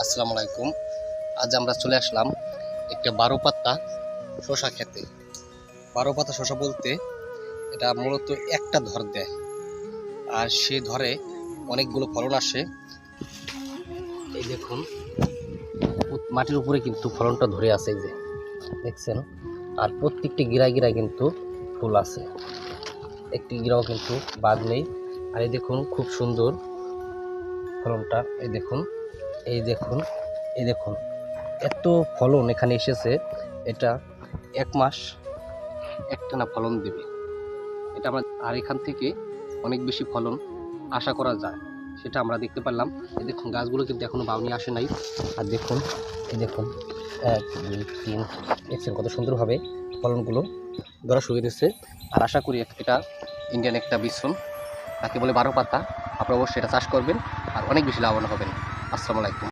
আসসালামু আলাইকুম। আজ আমরা চলে আসলাম একটা 12 পাতা শসা খেতে। 12 পাতা শসা বলতে এটা মূলত একটা ধর দেয়, আর সে ধরে অনেকগুলো ফলন আসে। এই দেখুন, মাটির উপরে কিন্তু ফলনটা ধরে আছে, এই যে দেখছেন। আর প্রত্যেকটি গিরায় গিরায় কিন্তু ফুল আছে, একটি গিরাও কিন্তু বাদ নেই। আর এই দেখুন খুব সুন্দর ফলনটা, এই দেখুন, এই দেখুন, এই দেখুন, এত ফলন এখানে এসেছে। এটা 1 মাস একটানা ফলন দেবে এটা আমরা, আর এখান থেকে অনেক বেশি ফলন আশা করা যায়, সেটা আমরা দেখতে পারলাম। এই দেখুন গাছগুলো কিন্তু এখনো বাউনি আসে নাই। আর দেখুন, এই দেখুন 1 2 3, দেখছেন কত সুন্দরভাবে ফলনগুলো ধরা শুরু হয়েছে। আর আশা করি এটা ইন্ডিয়ান একটা বিছুন, তাকে বলে 12 পাতা। আপনারা অবশ্যই এটা চাষ করবেন আর অনেক বেশি লাভবান হবেন। আসসালামু আলাইকুম।